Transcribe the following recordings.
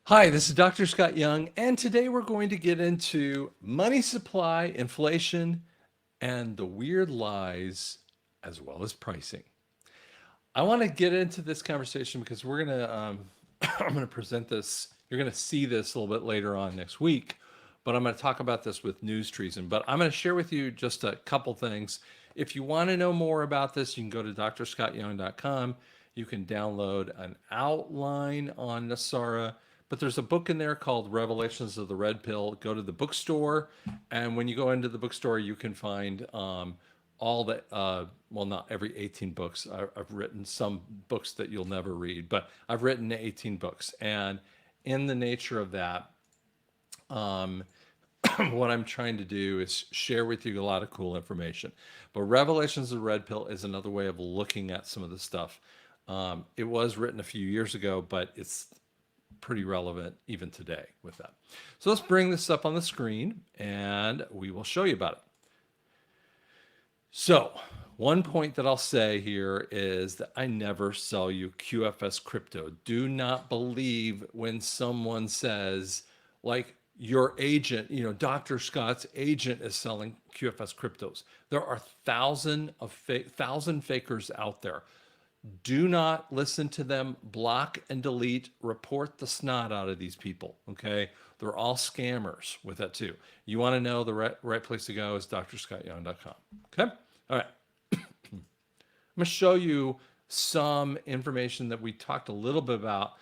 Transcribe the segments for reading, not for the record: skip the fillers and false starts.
Hi, this is Dr. Scott Young, and today we're going to get into money supply, inflation, and the weird lies, as well as pricing. I want to get into this conversation because we're gonna, I'm gonna present this. You're gonna see this a little bit later on next week, but I'm gonna talk about this with news treason. But I'm gonna share with you just a couple things. If you want to know more about this, you can go to drscottyoung.com. You can download an outline on NESARA, but there's a book in there called Revelations of the Red Pill. Go to the bookstore, and when you go into the bookstore, you can find all the well, not every 18 books. I've written some books that you'll never read, but I've written 18 books, and in the nature of that, um, what I'm trying to do is share with you a lot of cool information. But Revelations of the Red Pill is another way of looking at some of the stuff. It was written a few years ago, but it's pretty relevant even today with that. So let's bring this up on the screen and we will show you about it. So, one point that I'll say here is that I never sell you QFS crypto. Do not believe when someone says, like, your agent, Dr. Scott's agent is selling QFS cryptos. There are thousand fakers out there. Do not listen to them. Block and delete. Report the snot out of these people. Okay, they're all scammers with that too. You want to know the right place to go is drscottyoung.com. Okay, all right. I'm going to show you some information that we talked a little bit about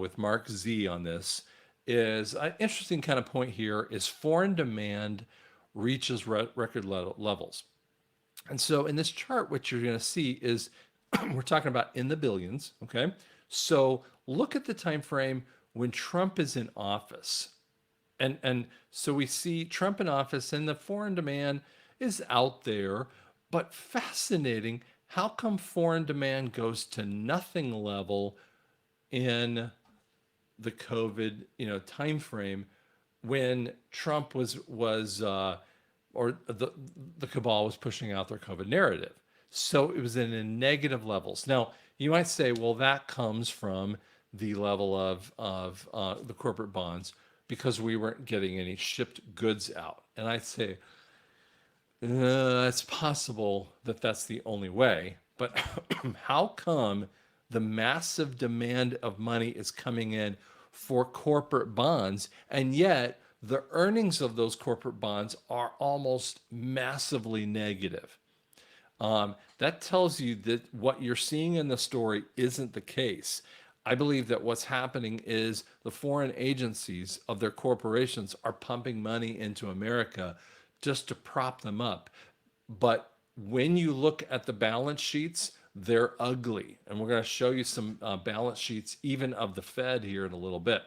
with Mark Z on this. Is an interesting kind of point here is foreign demand reaches record levels. And so in this chart, what you're going to see is we're talking about in the billions. Okay, so look at the time frame when Trump is in office, and so we see Trump in office, and the foreign demand is out there. But fascinating, how come foreign demand goes to nothing level in the COVID time frame when Trump was or the cabal was pushing out their COVID narrative. So it was in a negative levels. Now you might say, well, that comes from the level of the corporate bonds because we weren't getting any shipped goods out. And I'd say it's possible that that's the only way. But how come the massive demand of money is coming in for corporate bonds, and yet the earnings of those corporate bonds are almost massively negative? That tells you that what you're seeing in the story isn't the case. I believe that what's happening is the foreign agencies of their corporations are pumping money into America just to prop them up. But when you look at the balance sheets, they're ugly. And we're going to show you some balance sheets, even of the Fed, here in a little bit.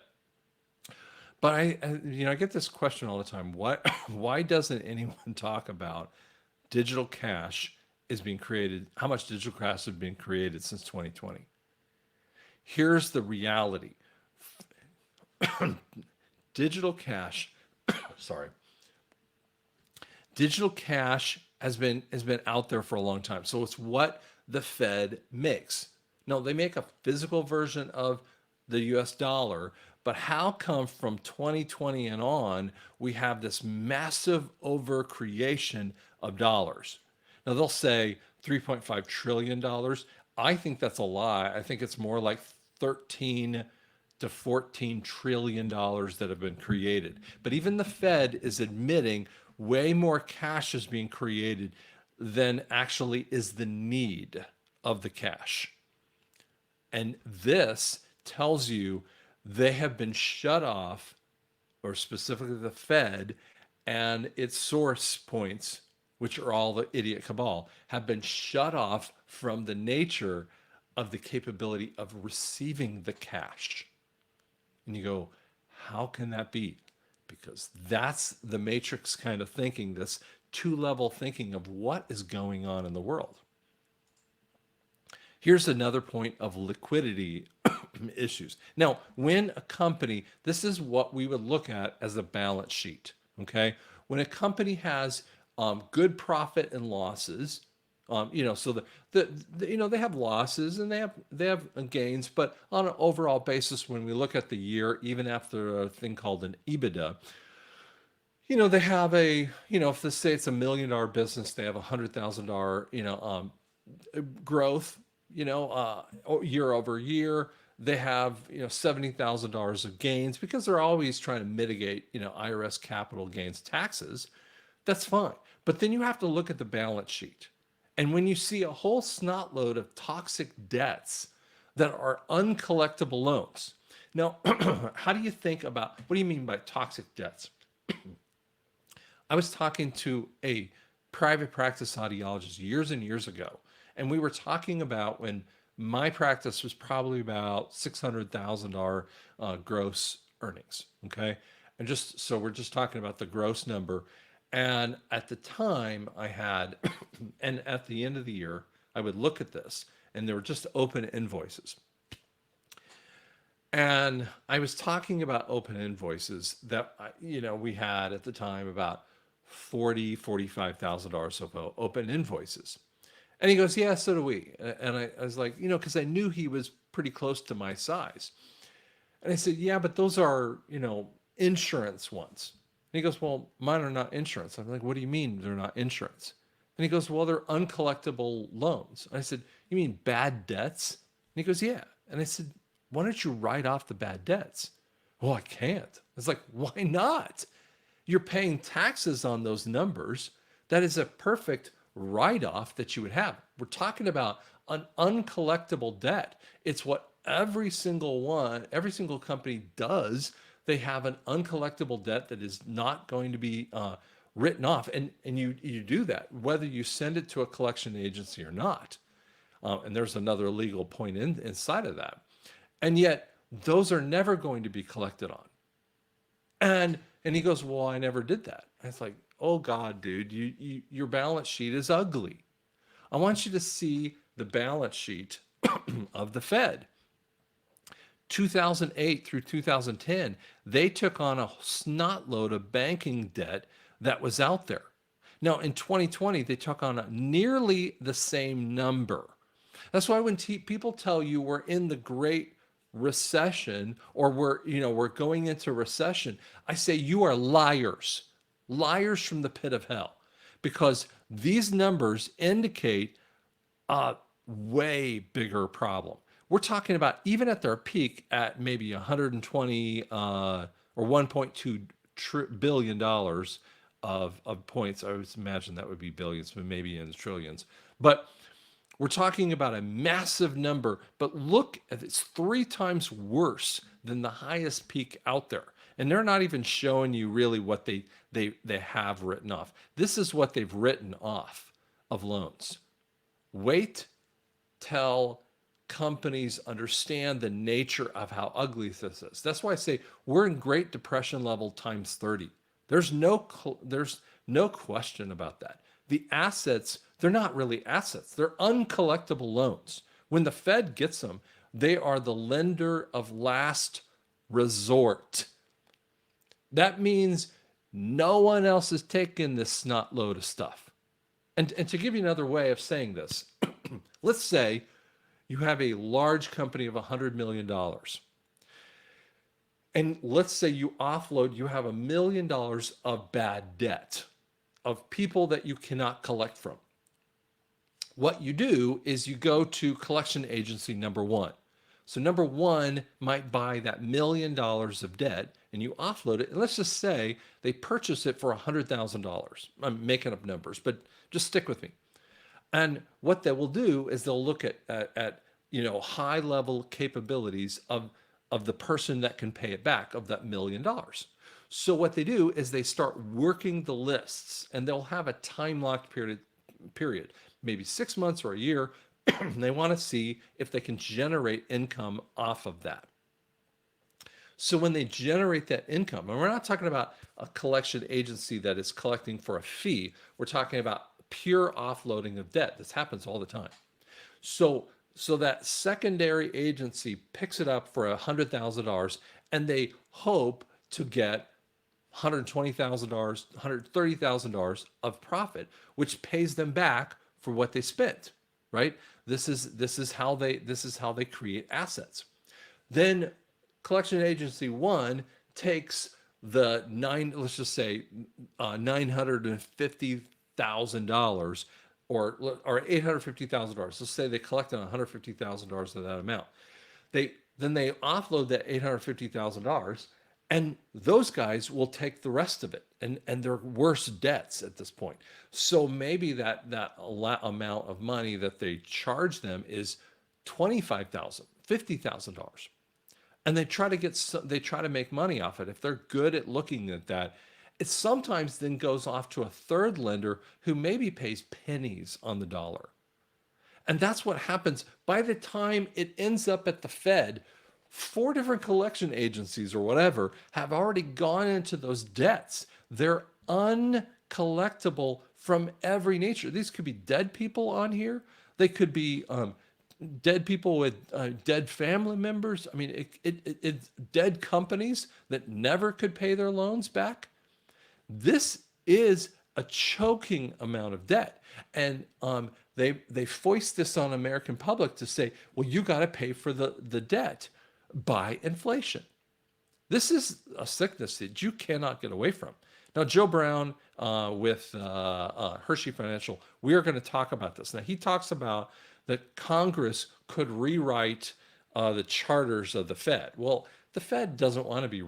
But I get this question all the time. Why doesn't anyone talk about digital cash is being created? How much digital cash has been created since 2020? Here's the reality. Digital cash, sorry. Digital cash has been out there for a long time. So it's what the Fed makes. No, they make a physical version of the US dollar, but how come from 2020 and on we have this massive overcreation of dollars? Now they'll say $3.5 trillion dollars. I think that's a lie. I think it's more like 13 to 14 trillion dollars that have been created. But even the Fed is admitting way more cash is being created than actually is the need of the cash. And this tells you they have been shut off, or specifically the Fed and its source points, which are all the idiot cabal, have been shut off from the nature of the capability of receiving the cash. And you go, how can that be? Because that's the matrix kind of thinking, this two-level thinking of what is going on in the world. Here's another point of liquidity issues. Now, when a company, this is what we would look at as a balance sheet, okay? When a company has good profit and losses, So they have losses and they have gains, but on an overall basis, when we look at the year, even after a thing called an EBITDA, they have if let's say it's $1 million business, they have $100,000, growth, year over year. They have, $70,000 of gains because they're always trying to mitigate, IRS capital gains taxes. That's fine. But then you have to look at the balance sheet. And when you see a whole snot load of toxic debts that are uncollectible loans. Now, how do you think about, what do you mean by toxic debts? I was talking to a private practice audiologist years and years ago, and we were talking about when my practice was probably about $600,000 gross earnings. Okay, and just so we're just talking about the gross number. And at the time, I had, and at the end of the year, I would look at this, and there were just open invoices. And I was talking about open invoices that we had at the time about $45,000 of open invoices. And he goes, yeah, so do we. And I was like, because I knew he was pretty close to my size. And I said, yeah, but those are, insurance ones. And he goes, well, mine are not insurance. I'm like, what do you mean they're not insurance? And he goes, well, they're uncollectible loans. I said, you mean bad debts? And he goes, yeah. And I said, why don't you write off the bad debts? Well, I can't. It's like, why not? You're paying taxes on those numbers. That is a perfect write-off that you would have. We're talking about an uncollectible debt. It's what every single company does. They have an uncollectible debt that is not going to be written off. And you do that, whether you send it to a collection agency or not. And there's another legal point inside of that. And yet, those are never going to be collected on. And he goes, well, I never did that. And it's like, oh God, dude, your balance sheet is ugly. I want you to see the balance sheet of the Fed. 2008 through 2010, they took on a snot load of banking debt that was out there. Now, in 2020, they took on nearly the same number. That's why when people tell you we're in the Great Recession or we're going into recession, I say you are liars from the pit of hell, because these numbers indicate a way bigger problem. We're talking about, even at their peak at maybe 120 or $1.2 billion of points. I would imagine that would be billions, but maybe in the trillions. But we're talking about a massive number, but look, it's 3 times worse than the highest peak out there. And they're not even showing you really what they have written off. This is what they've written off of loans. Wait till companies understand the nature of how ugly this is. That's why I say we're in Great Depression level times 30. There's no question about that. The assets, they're not really assets. They're uncollectible loans. When the Fed gets them, they are the lender of last resort. That means no one else is taking this snot load of stuff. And to give you another way of saying this, let's say you have a large company of $100 million. And let's say you have $1 million of bad debt of people that you cannot collect from. What you do is you go to collection agency number 1. So number 1 might buy that $1 million of debt and you offload it. And let's just say they purchase it for $100,000. I'm making up numbers, but just stick with me. And what they will do is they'll look at high level capabilities of the person that can pay it back of that $1 million. So what they do is they start working the lists, and they'll have a time locked period, maybe 6 months or a year. They want to see if they can generate income off of that. So when they generate that income, and we're not talking about a collection agency that is collecting for a fee, we're talking about pure offloading of debt. This happens all the time. So that secondary agency picks it up for $100,000, and they hope to get $120,000, $130,000 of profit, which pays them back for what they spent, right? This is how they create assets. Then collection agency one takes the let's just say $950,000 or $850,000. Let's say they collected $150,000 of that amount. They offload that $850,000, and those guys will take the rest of it, and they're worse debts at this point. So maybe that amount of money that they charge them is $25,000, $50,000, and they try to make money off it. If they're good at looking at that, it sometimes then goes off to a third lender who maybe pays pennies on the dollar. And that's what happens by the time it ends up at the Fed. 4 different collection agencies or whatever have already gone into those debts. They're uncollectible from every nature. These could be dead people on here. They could be dead people with dead family members. I mean, it's dead companies that never could pay their loans back. This is a choking amount of debt. And they foist this on American public to say, well, you got to pay for the debt by inflation. This is a sickness that you cannot get away from. Now, Joe Brown with Hershey Financial, we are going to talk about this. Now, he talks about that Congress could rewrite the charters of the Fed. Well, the Fed doesn't want to be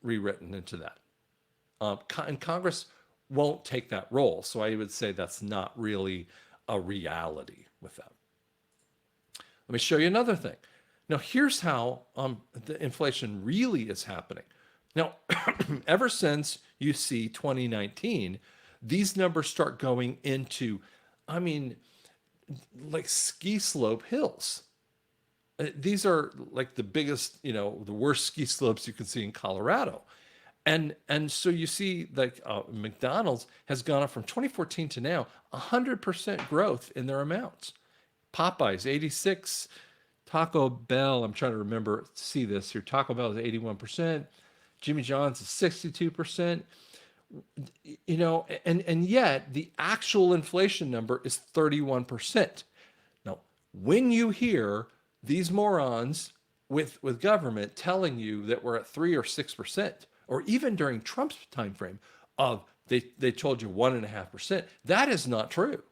rewritten into that. And Congress won't take that role. So I would say that's not really a reality with them. Let me show you another thing. Now, here's how the inflation really is happening. Now, ever since you see 2019, these numbers start going into, I mean, like ski slope hills. These are like the biggest, the worst ski slopes you can see in Colorado. And so you see like McDonald's has gone up from 2014 to now 100% growth in their amounts. Popeyes 86, Taco Bell, I'm trying to remember, see this here. Taco Bell is 81%, Jimmy John's is 62%. And yet the actual inflation number is 31%. Now, when you hear these morons with government telling you that we're at 3 or 6%, or even during Trump's time frame of they told you 1.5%, that is not true.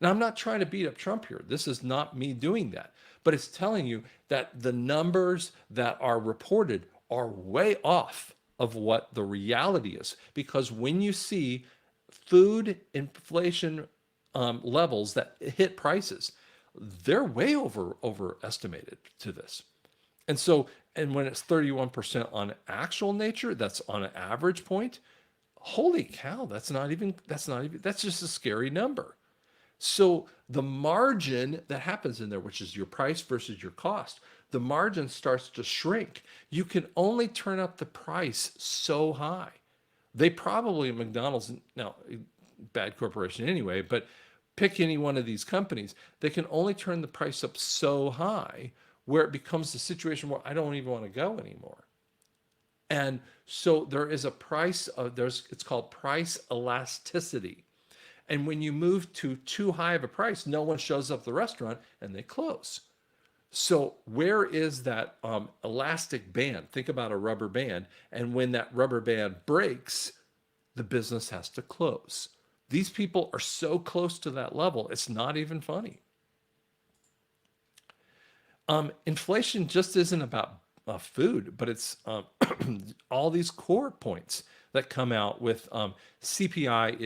Now, I'm not trying to beat up Trump here. This is not me doing that, but it's telling you that the numbers that are reported are way off of what the reality is. Because when you see food inflation levels that hit prices, they're way overestimated to this. And when it's 31% on actual nature, that's on an average point. Holy cow, that's just a scary number. So the margin that happens in there, which is your price versus your cost, the margin starts to shrink. You can only turn up the price so high. They probably, McDonald's, now, bad corporation anyway, but pick any one of these companies, they can only turn the price up so high where it becomes the situation where I don't even want to go anymore. And so there is a price of, it's called price elasticity. And when you move to too high of a price, no one shows up at the restaurant and they close. So where is that elastic band? Think about a rubber band. And when that rubber band breaks, the business has to close. These people are so close to that level, it's not even funny. Inflation just isn't about food, but it's all these core points that come out with CPI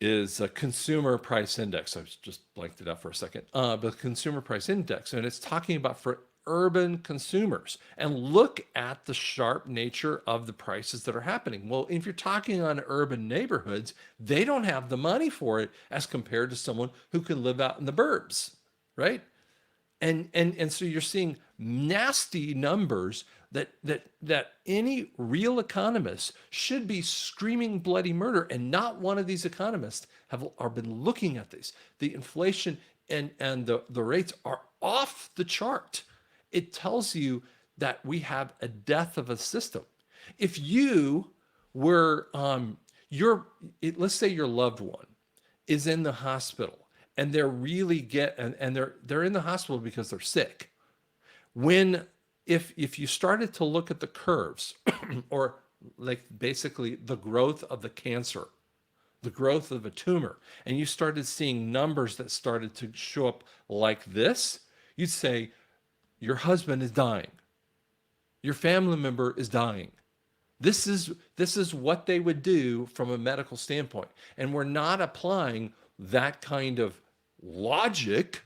is a consumer price index. I just blanked it out for a second. The consumer price index, and it's talking about for urban consumers. And look at the sharp nature of the prices that are happening. Well, if you're talking on urban neighborhoods, they don't have the money for it as compared to someone who can live out in the burbs, right? And so you're seeing nasty numbers that any real economist should be screaming bloody murder, and not one of these economists are been looking at these. The inflation and the rates are off the chart. It tells you that we have a death of a system. If you were let's say your loved one is in the hospital, and they're really and they're in the hospital because they're sick. When if you started to look at the curves or like basically the growth of the cancer, the growth of a tumor, and you started seeing numbers that started to show up like this, you'd say your husband is dying, your family member is dying. This is what they would do from a medical standpoint. And we're not applying that kind of logic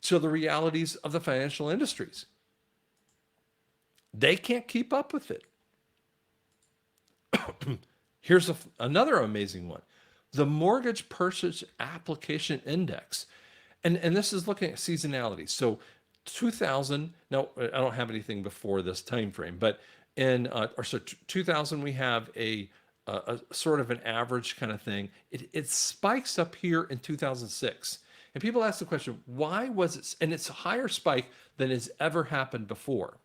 to the realities of the financial industries. They can't keep up with it. Here's another amazing one. The Mortgage Purchase Application Index. And this is looking at seasonality. So 2000, no, I don't have anything before this time frame, but in 2000 we have a sort of an average kind of thing. It spikes up here in 2006. And people ask the question, why was it? And it's a higher spike than has ever happened before.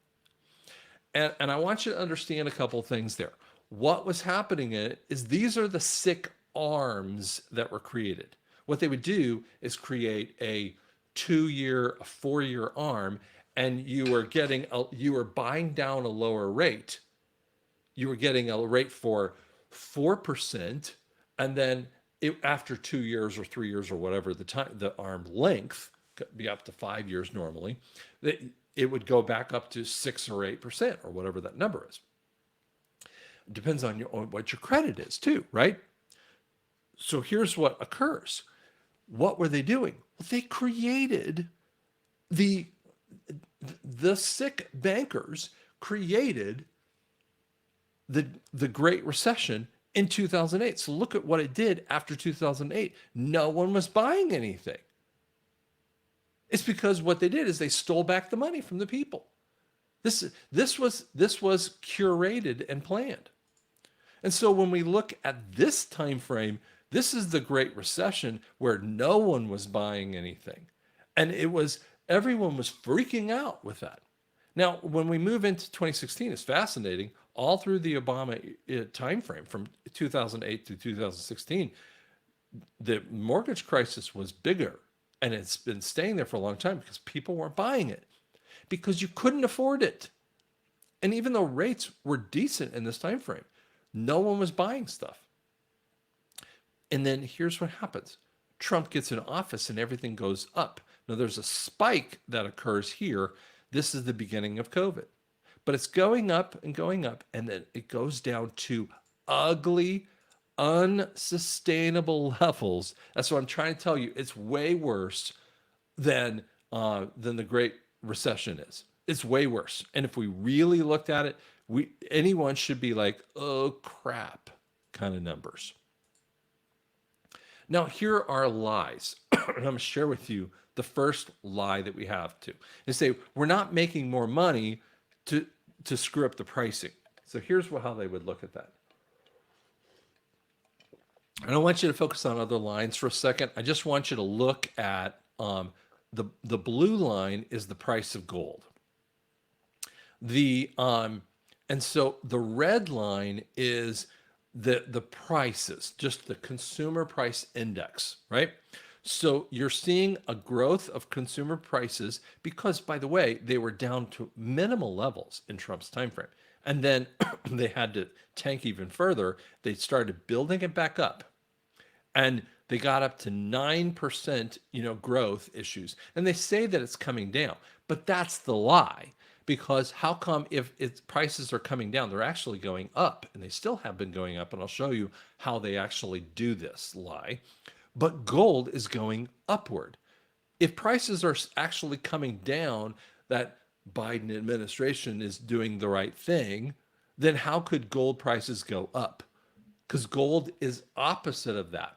And I want you to understand a couple of things there. What was happening is these are the sick arms that were created. What they would do is create a 2-year, a 4-year arm, and you were buying down a lower rate. You were getting a rate for 4%, and then after 2 years or 3 years or whatever the arm length could be up to 5 years normally, it would go back up to 6 or 8% or whatever that number is. It depends on what your credit is too, right? So here's what occurs. What were they doing? Well, they created the sick bankers created the Great Recession in 2008. So look at what it did after 2008. No one was buying anything. It's because what they did is they stole back the money from the people. This was curated and planned. And so when we look at this time frame, this is the Great Recession where no one was buying anything. And everyone was freaking out with that. Now, when we move into 2016, it's fascinating. All through the Obama time frame from 2008 to 2016, the mortgage crisis was bigger. And it's been staying there for a long time because people weren't buying it because you couldn't afford it. And even though rates were decent in this time frame, no one was buying stuff. And then here's what happens. Trump gets in office and everything goes up. Now there's a spike that occurs here. This is the beginning of COVID. But it's going up, and then it goes down to ugly, unsustainable levels. That's what I'm trying to tell you. It's way worse than the Great Recession is. It's way worse. And if we really looked at it, anyone should be like, oh crap, kind of numbers. Now, here are lies. I'm going to share with you the first lie that we have to. They say, we're not making more money to screw up the pricing. So here's how they would look at that. I don't want you to focus on other lines for a second. I just want you to look at the blue line is the price of gold. And so the red line is the prices, just the consumer price index, right? So you're seeing a growth of consumer prices because, by the way, they were down to minimal levels in Trump's timeframe. And then they had to tank even further. They started building it back up. And they got up to 9%, growth issues. And they say that it's coming down. But that's the lie. Because how come if its prices are coming down, they're actually going up. And they still have been going up. And I'll show you how they actually do this lie. But gold is going upward. If prices are actually coming down, that Biden administration is doing the right thing, then how could gold prices go up? Because gold is opposite of that.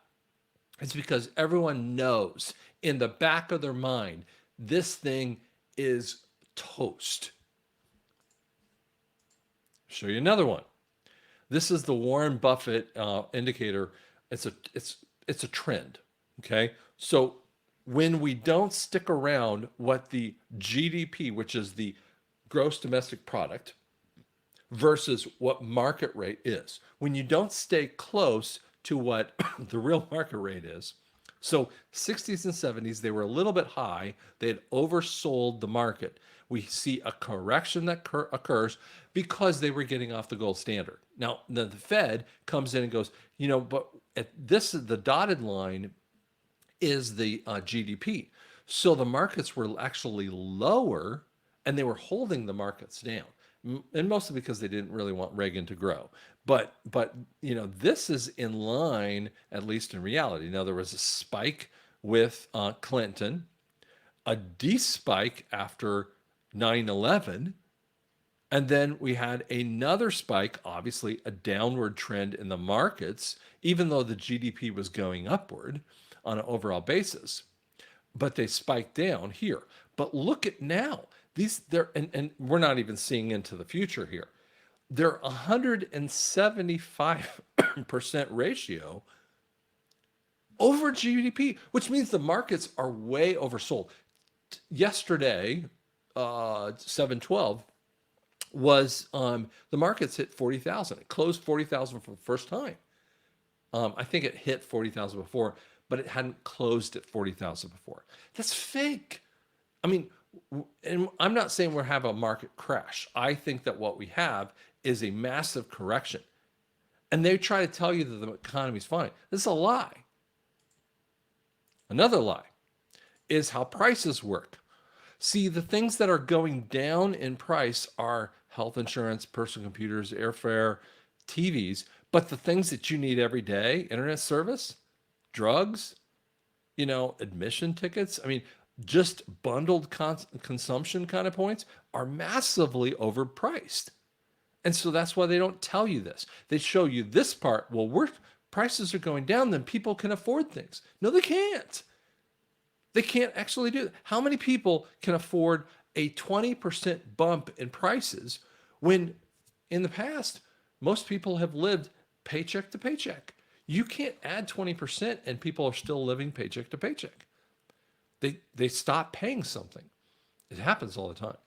It's because everyone knows in the back of their mind, this thing is toast. Show you another one. This is the Warren Buffett indicator. It's a trend. Okay. So when we don't stick around what the GDP, which is the gross domestic product, versus what market rate is, when you don't stay close to what the real market rate is. So 60s and 70s, they were a little bit high. They had oversold the market. We see a correction that occurs because they were getting off the gold standard. Now, the Fed comes in and goes, but at this, the dotted line is the GDP. So the markets were actually lower and they were holding the markets down. And mostly because they didn't really want Reagan to grow. But this is in line, at least in reality. Now, there was a spike with Clinton, a de-spike after 9/11, and then we had another spike, obviously a downward trend in the markets, even though the GDP was going upward on an overall basis. But they spiked down here. But look at now. And we're not even seeing into the future here. They're 175% ratio over GDP, which means the markets are way oversold. Yesterday, 7/12 was the markets hit 40,000. It closed 40,000 for the first time. I think it hit 40,000 before, but it hadn't closed at 40,000 before. That's fake. I mean, and I'm not saying we're having a market crash. I think that what we have is a massive correction. And they try to tell you that the economy's fine. This is a lie. Another lie is how prices work. See, the things that are going down in price are health insurance, personal computers, airfare, TVs. But the things that you need every day, internet service, drugs, admission tickets, I mean, just bundled consumption kind of points are massively overpriced. And so that's why they don't tell you this. They show you this part. Well, prices are going down, then people can afford things. No, they can't. They can't actually do that. How many people can afford a 20% bump in prices when in the past, most people have lived paycheck to paycheck? You can't add 20% and people are still living paycheck to paycheck. They stop paying something. It happens all the time.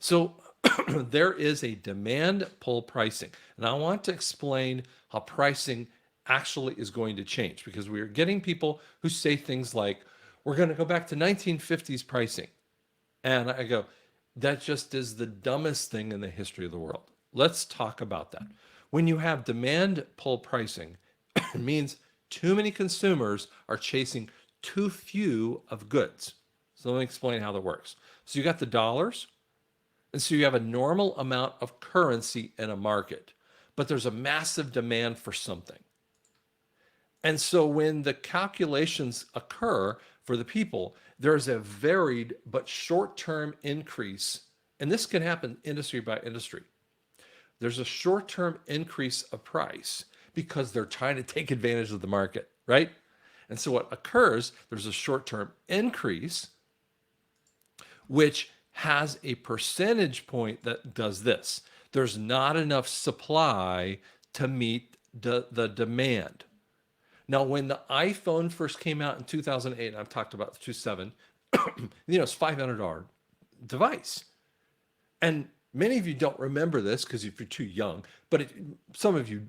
So there is a demand pull pricing. And I want to explain how pricing actually is going to change, because we are getting people who say things like, we're going to go back to 1950s pricing. And I go, that just is the dumbest thing in the history of the world. Let's talk about that. When you have demand pull pricing, it means too many consumers are chasing too few of goods. So let me explain how that works. So you got the dollars, and so you have a normal amount of currency in a market, but there's a massive demand for something. And so when the calculations occur for the people, there's a varied but short-term increase, and this can happen industry by industry. There's a short-term increase of price because they're trying to take advantage of the market, right? And so what occurs, there's a short-term increase, which has a percentage point that does this. There's not enough supply to meet the demand. Now, when the iPhone first came out in 2008, and I've talked about the 2.7, it's $500 device. And many of you don't remember this because if you're too young, but some of you,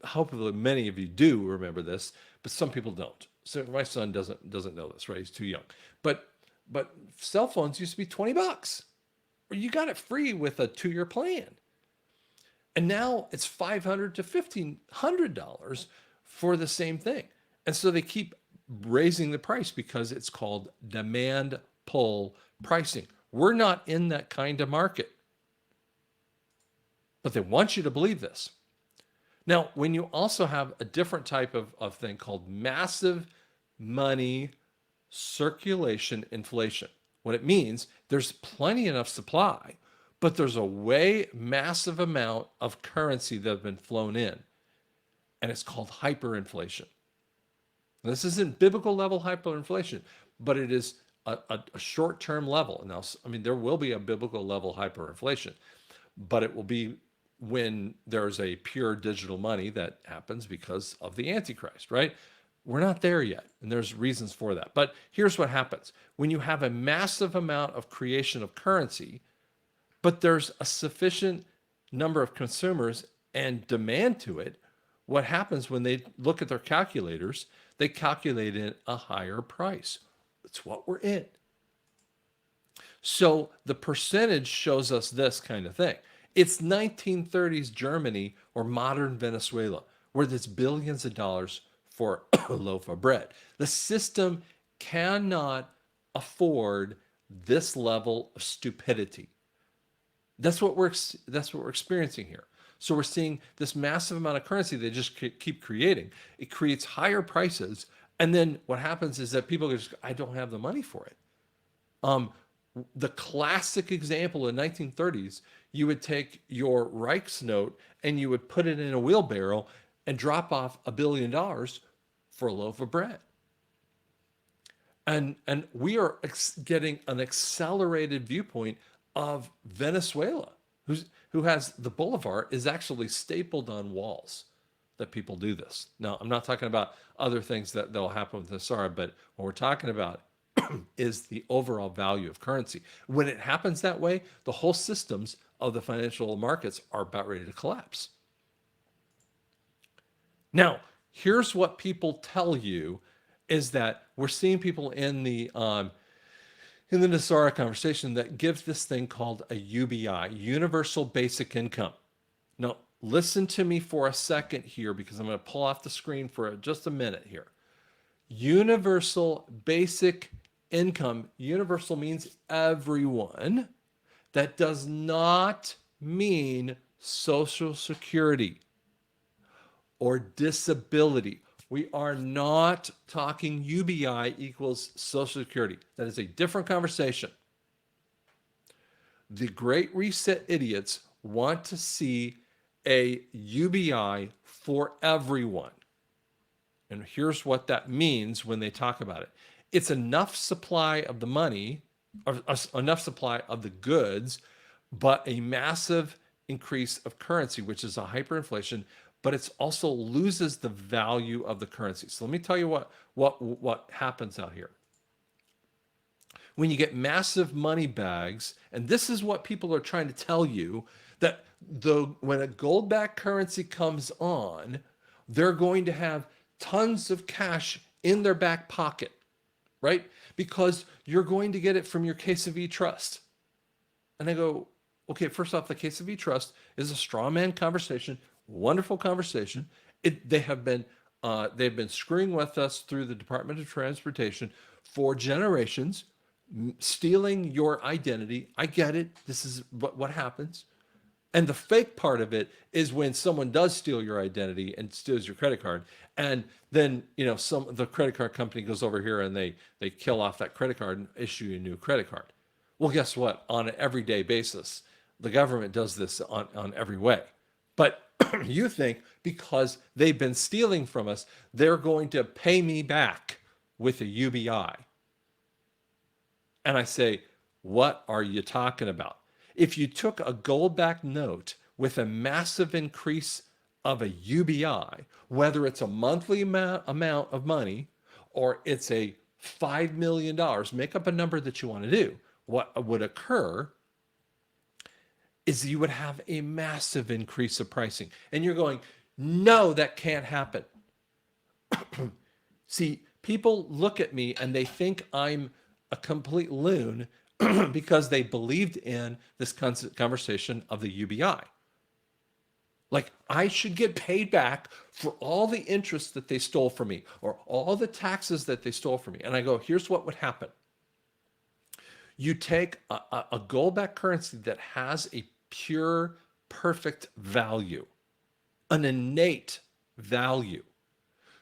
hopefully many of you do remember this, but some people don't. So my son doesn't know this, right? He's too young. But cell phones used to be $20. You got it free with a 2-year plan. And now it's $500 to $1,500 for the same thing. And so they keep raising the price because it's called demand pull pricing. We're not in that kind of market. But they want you to believe this. Now, when you also have a different type of thing called massive money circulation inflation, what it means, there's plenty enough supply, but there's a way massive amount of currency that have been flown in, and it's called hyperinflation. This isn't biblical level hyperinflation, but it is a short-term level. Now, I mean, there will be a biblical level hyperinflation, but it will be when there's a pure digital money that happens because of the Antichrist, right? We're not there yet, and there's reasons for that. But here's what happens. When you have a massive amount of creation of currency, but there's a sufficient number of consumers and demand to it, what happens when they look at their calculators, they calculate in a higher price. That's what we're in. So the percentage shows us this kind of thing. It's 1930s Germany or modern Venezuela, where there's billions of dollars for a loaf of bread. The system cannot afford this level of stupidity. That's what we're experiencing here. So we're seeing this massive amount of currency they just keep creating. It creates higher prices, and then what happens is that people just, I don't have the money for it. Um, the classic example in 1930s, you would take your Reichsnote and you would put it in a wheelbarrow and drop off $1 billion for a loaf of bread. And we are getting an accelerated viewpoint of Venezuela, who has the boulevard is actually stapled on walls that people do this. Now, I'm not talking about other things that'll happen with NESARA, but what we're talking about is the overall value of currency. When it happens that way, the whole systems of the financial markets are about ready to collapse. Now, here's what people tell you is that we're seeing people in the NESARA conversation that give this thing called a UBI, Universal Basic Income. Now, listen to me for a second here because I'm going to pull off the screen for just a minute here. Universal Basic Income. Universal means everyone. That does not mean Social Security or disability. We are not talking UBI equals Social Security. That is a different conversation. The Great Reset idiots want to see a UBI for everyone. And here's what that means when they talk about it. It's enough supply of the money, or enough supply of the goods, but a massive increase of currency, which is a hyperinflation, but it also loses the value of the currency. So let me tell you what happens out here. When you get massive money bags, and this is what people are trying to tell you, that when a gold-backed currency comes on, they're going to have tons of cash in their back pocket, right? Because you're going to get it from your Quesavie trust. And I go, okay, first off, the Quesavie trust is a straw man conversation. Wonderful conversation. They've been screwing with us through the Department of Transportation for generations, stealing your identity. I get it. This is what happens. And the fake part of it is when someone does steal your identity and steals your credit card, and then the credit card company goes over here and they kill off that credit card and issue you a new credit card. Well, guess what? On an everyday basis, the government does this on every way. But you think because they've been stealing from us, they're going to pay me back with a UBI. And I say, what are you talking about? If you took a gold-backed note with a massive increase of a UBI, whether it's a monthly amount of money or it's a $5 million, make up a number that you want to do, what would occur is you would have a massive increase of pricing. And you're going, no, that can't happen. See, people look at me and they think I'm a complete loon because they believed in this conversation of the UBI. Like I should get paid back for all the interest that they stole from me or all the taxes that they stole from me. And I go, here's what would happen. You take a gold-backed currency that has a pure, perfect value, an innate value.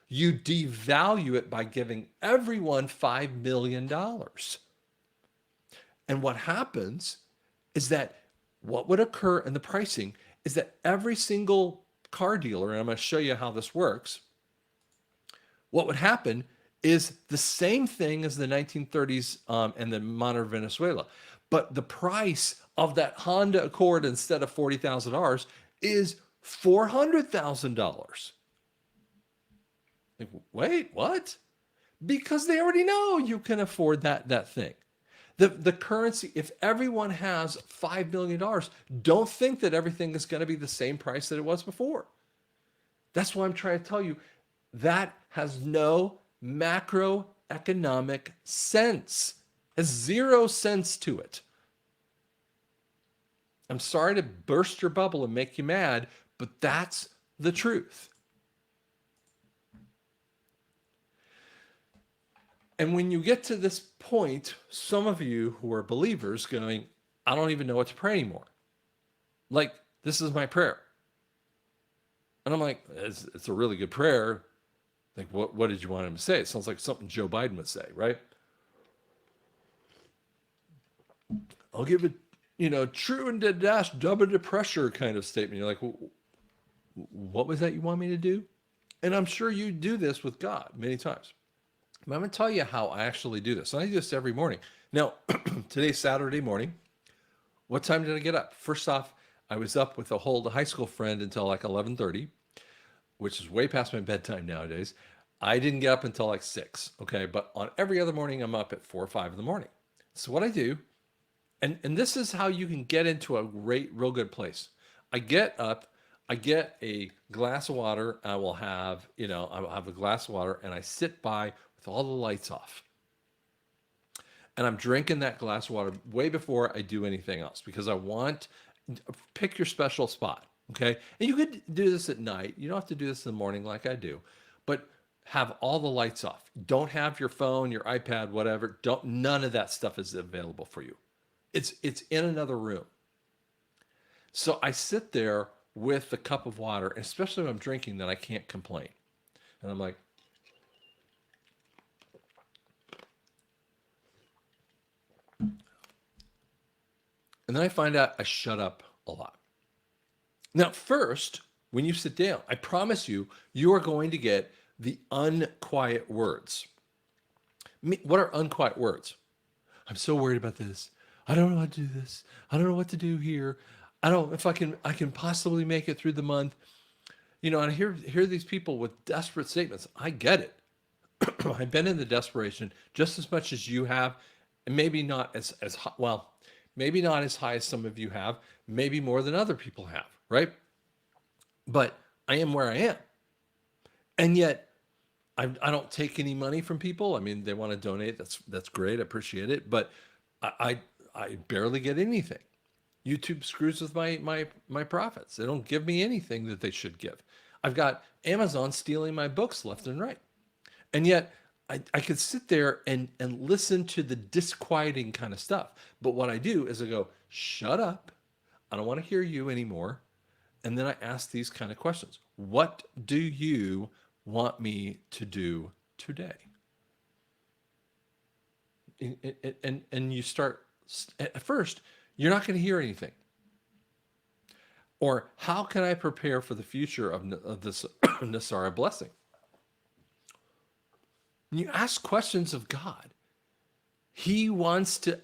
You devalue it by giving everyone $5 million. And what happens is that what would occur in the pricing is that every single car dealer, and I'm going to show you how this works, what would happen is the same thing as the 1930s and the modern Venezuela. But the price of that Honda Accord instead of $40,000 is $400,000. Like, wait, what? Because they already know you can afford that thing. The currency, if everyone has $5 million, don't think that everything is going to be the same price that it was before. That's why I'm trying to tell you that has no macroeconomic sense. Has zero sense to it. I'm sorry to burst your bubble and make you mad, but that's the truth. And when you get to this point, some of you who are believers going, I don't even know what to pray anymore. Like, this is my prayer. And I'm like, it's a really good prayer. Like, what did you want him to say? It sounds like something Joe Biden would say, right? I'll give it, true and to dash, double to pressure kind of statement. You're like, what was that you want me to do? And I'm sure you do this with God many times. But I'm going to tell you how I actually do this. And I do this every morning. Now, today's Saturday morning. What time did I get up? First off, I was up with a high school friend until like 11:30, which is way past my bedtime nowadays. I didn't get up until like 6, okay? But on every other morning, I'm up at 4 or 5 in the morning. So what I do, and this is how you can get into a real good place. I get up, I get a glass of water. I will have a glass of water, and I sit by with all the lights off. And I'm drinking that glass of water way before I do anything else because I want, pick your special spot, okay? And you could do this at night. You don't have to do this in the morning like I do, but have all the lights off. Don't have your phone, your iPad, whatever. None of that stuff is available for you. It's in another room. So I sit there with a cup of water, especially when I'm drinking, that I can't complain. And I'm like, and then I find out I shut up a lot. Now, first, when you sit down, I promise you, you are going to get the unquiet words. What are unquiet words? I'm so worried about this. I don't know how to do this. I don't know what to do here. I don't know if I can possibly make it through the month. And I hear these people with desperate statements. I get it. I've been in the desperation just as much as you have, and maybe not as well. Maybe not as high as some of you have, maybe more than other people have, right? But I am where I am. And yet, I don't take any money from people. I mean, they want to donate. That's great. I appreciate it. But I barely get anything. YouTube screws with my profits. They don't give me anything that they should give. I've got Amazon stealing my books left and right. And yet, I could sit there and listen to the disquieting kind of stuff. But what I do is I go, shut up. I don't want to hear you anymore. And then I ask these kind of questions. What do you want me to do today? And you start, at first, you're not going to hear anything. Or how can I prepare for the future of this NESARA blessing? When you ask questions of God, he wants to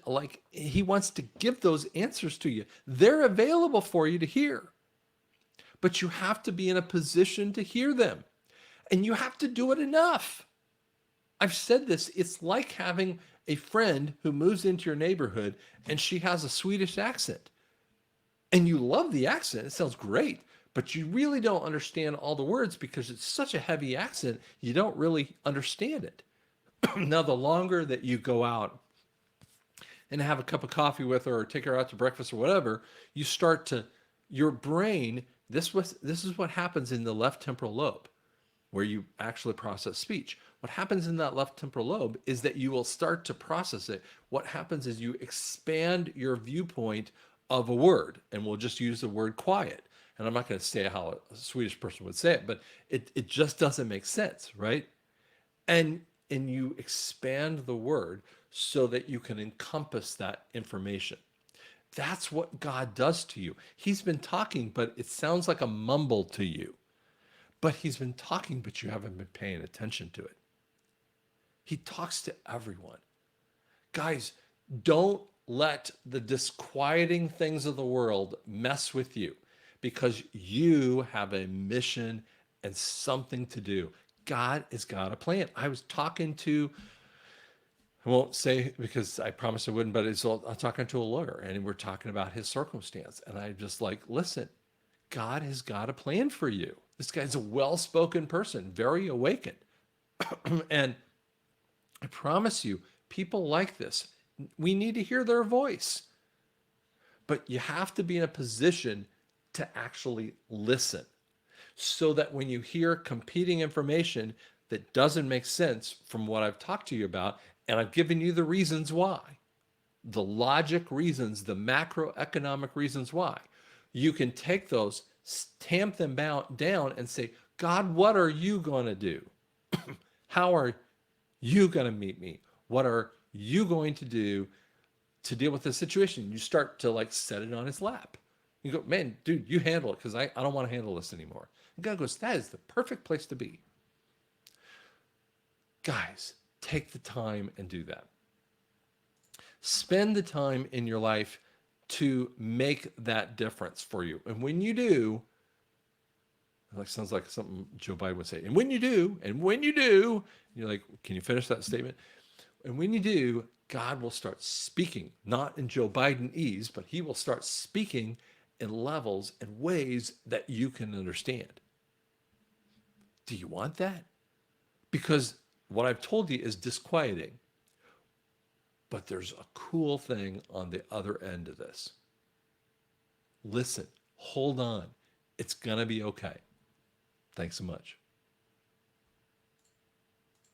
give those answers to you. They're available for you to hear. But you have to be in a position to hear them. And you have to do it enough. I've said this, it's like having a friend who moves into your neighborhood and she has a Swedish accent. And you love the accent, it sounds great, but you really don't understand all the words because it's such a heavy accent, you don't really understand it. Now, the longer that you go out and have a cup of coffee with her or take her out to breakfast or whatever, you start to, your brain, this is what happens in the left temporal lobe, where you actually process speech. What happens in that left temporal lobe is that you will start to process it. What happens is you expand your viewpoint of a word, and we'll just use the word quiet. And I'm not going to say how a Swedish person would say it, but it just doesn't make sense, right? And you expand the word so that you can encompass that information. That's what God does to you. He's been talking, but it sounds like a mumble to you. But he's been talking, but you haven't been paying attention to it. He talks to everyone. Guys, don't let the disquieting things of the world mess with you, because you have a mission and something to do. God has got a plan. I was talking to, I won't say because I promised I wouldn't, but I'm talking to a lawyer and we're talking about his circumstance. And I'm just like, listen, God has got a plan for you. This guy's a well-spoken person, very awakened. And I promise you, people like this. We need to hear their voice. But you have to be in a position to actually listen so that when you hear competing information that doesn't make sense from what I've talked to you about, and I've given you the reasons why, the logic reasons, the macroeconomic reasons why, you can take those, tamp them down, and say, God, what are you going to do? How are you going to meet me? What are you going to do to deal with this situation? You start to like set it on his lap. You go, man, dude, you handle it because I don't want to handle this anymore. And God goes, that is the perfect place to be. Guys, take the time and do that. Spend the time in your life to make that difference for you. And when you do, like sounds like something Joe Biden would say. And when you do, you're like, can you finish that statement? And when you do, God will start speaking, not in Joe Bidenese, but he will start speaking in levels and ways that you can understand. Do you want that? Because what I've told you is disquieting. But there's a cool thing on the other end of this. Listen, hold on. It's going to be okay. Thanks so much.